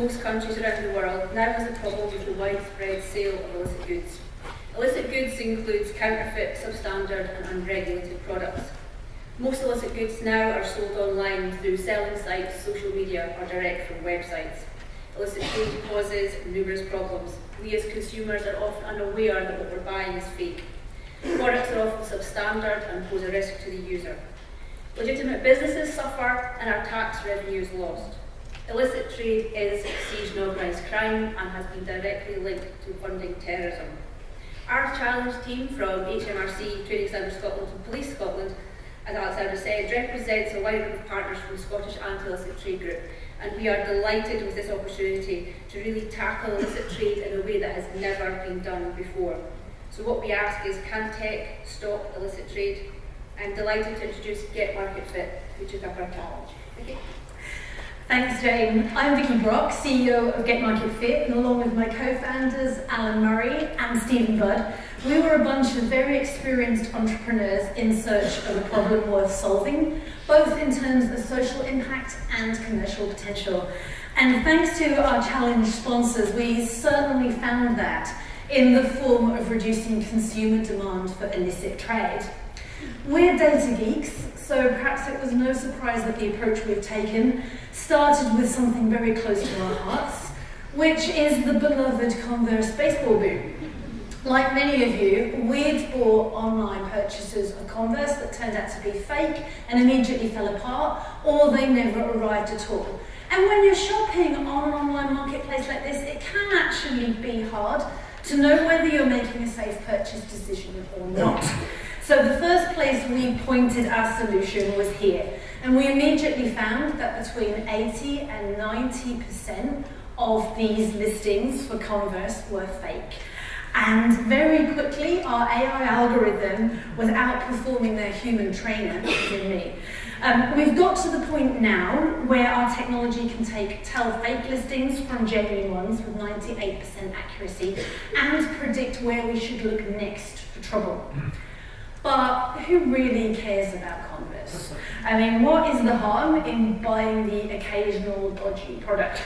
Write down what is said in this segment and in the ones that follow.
most countries around the world, now has a problem with the widespread sale of illicit goods. Illicit goods includes counterfeit, substandard and unregulated products. Most illicit goods now are sold online through selling sites, social media or direct from websites. Illicit trade causes numerous problems. We as consumers are often unaware that what we're buying is fake. Products are often substandard and pose a risk to the user. Legitimate businesses suffer and our tax revenue is lost. Illicit trade is siege and organised crime and has been directly linked to funding terrorism. Our challenge team from HMRC, Training Standards Scotland and Police Scotland, as Alexander said, represents a wide group of partners from the Scottish Anti-Illicit Trade Group, and we are delighted with this opportunity to really tackle illicit trade in a way that has never been done before. So what we ask is, can tech stop illicit trade? I'm delighted to introduce Get Market Fit, who took up our challenge. Vicky. Thanks, Jane. I'm Vicky Brock, CEO of Get Market Fit, and along with my co-founders, Alan Murray and Stephen Budd, we were a bunch of very experienced entrepreneurs in search of a problem worth solving, both in terms of social impact and commercial potential. And thanks to our challenge sponsors, we certainly found that in the form of reducing consumer demand for illicit trade. We're data geeks, so perhaps it was no surprise that the approach we've taken started with something very close to our hearts, which is the beloved Converse baseball boot. Like many of you, we'd bought online purchases of Converse that turned out to be fake and immediately fell apart, or they never arrived at all. And when you're shopping on an online marketplace like this, it can actually be hard to know whether you're making a safe purchase decision or not. So the first place we pointed our solution was here, and we immediately found that between 80 and 90% of these listings for Converse were fake. And very quickly, our AI algorithm was outperforming their human trainer, me. We've got to the point now where our technology can tell fake listings from genuine ones with 98% accuracy and predict where we should look next for trouble. But who really cares about Converse? I mean, what is the harm in buying the occasional dodgy product?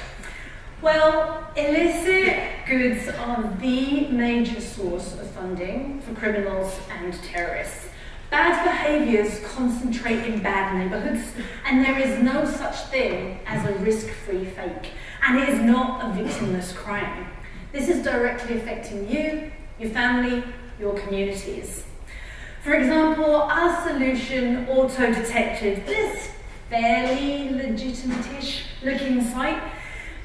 Well, illicit goods are the major source of funding for criminals and terrorists. Bad behaviours concentrate in bad neighbourhoods, and there is no such thing as a risk-free fake, and it is not a victimless crime. This is directly affecting you, your family, your communities. For example, our solution auto-detected this fairly legitimate-ish looking site,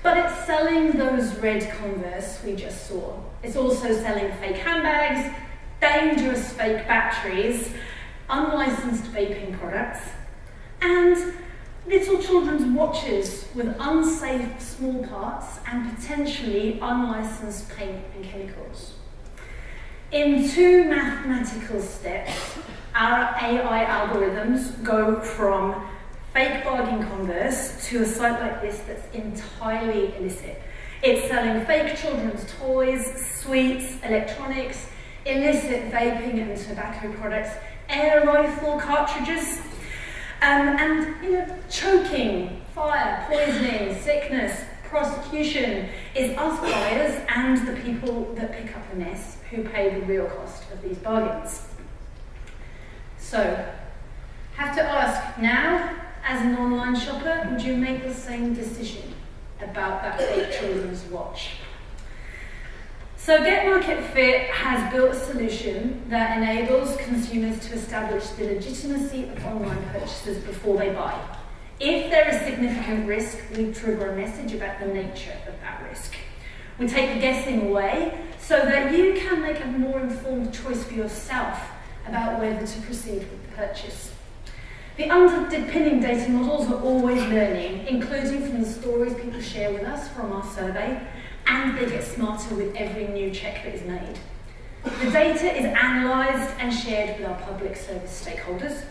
but it's selling those red Converse we just saw. It's also selling fake handbags, dangerous fake batteries, unlicensed vaping products, and little children's watches with unsafe small parts and potentially unlicensed paint and chemicals. In 2 mathematical steps, our AI algorithms go from fake bargain Converse to a site like this that's entirely illicit. It's selling fake children's toys, sweets, electronics, illicit vaping and tobacco products, air rifle cartridges, and choking, fire, poisoning, sickness, prosecution is us buyers and the people that pick up the mess who pay the real cost of these bargains. So, have to ask now, as an online shopper, would you make the same decision about that fake children's watch? So Get Market Fit has built a solution that enables consumers to establish the legitimacy of online purchases before they buy. If there is significant risk, we trigger a message about the nature of that risk. We take the guessing away so that you can make a more informed choice for yourself about whether to proceed with the purchase. The underpinning data models are always learning, including from the stories people share with us from our survey, and they get smarter with every new check that is made. The data is analysed and shared with our public service stakeholders.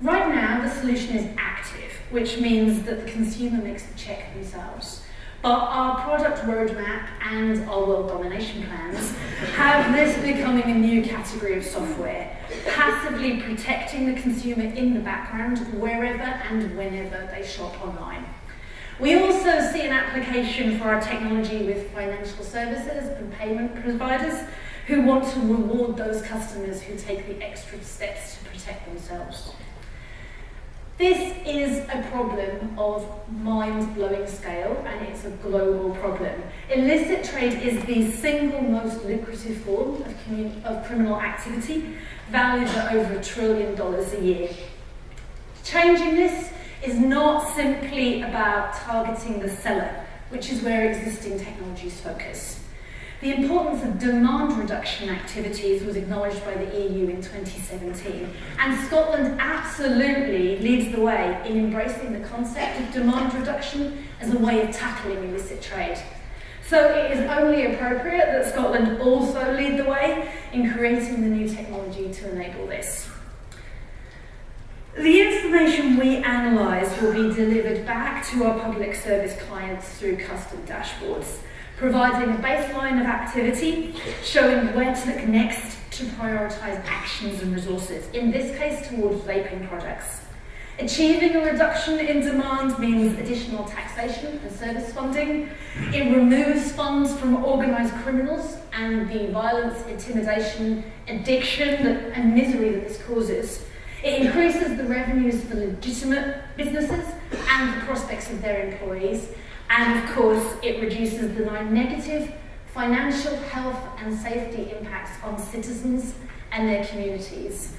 Right now, the solution is active, which means that the consumer makes the check themselves. But our product roadmap and our world domination plans have this becoming a new category of software, passively protecting the consumer in the background wherever and whenever they shop online. We also see an application for our technology with financial services and payment providers who want to reward those customers who take the extra steps to protect themselves. This is a problem of mind-blowing scale, and it's a global problem. Illicit trade is the single most lucrative form of criminal activity, valued at over $1 trillion a year. Changing this is not simply about targeting the seller, which is where existing technologies focus. The importance of demand reduction activities was acknowledged by the EU in 2017, and Scotland absolutely leads the way in embracing the concept of demand reduction as a way of tackling illicit trade. So it is only appropriate that Scotland also lead the way in creating the new technology to enable this. The information we analyse will be delivered back to our public service clients through custom dashboards, providing a baseline of activity, showing where to look next to prioritise actions and resources, in this case towards vaping products. Achieving a reduction in demand means additional taxation and service funding. It removes funds from organised criminals and the violence, intimidation, addiction and misery that this causes. It increases the revenues for legitimate businesses and the prospects of their employees. And of course, it reduces the negative financial, health and safety impacts on citizens and their communities.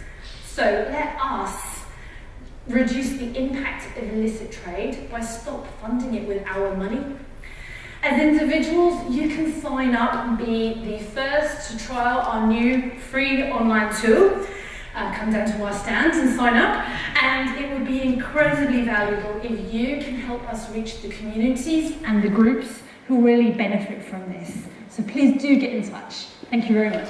So let us reduce the impact of illicit trade by stop funding it with our money. As individuals, you can sign up and be the first to trial our new free online tool. Come down to our stands and sign up, and it would be incredibly valuable if you can help us reach the communities and the groups who really benefit from this. So please do get in touch. Thank you very much.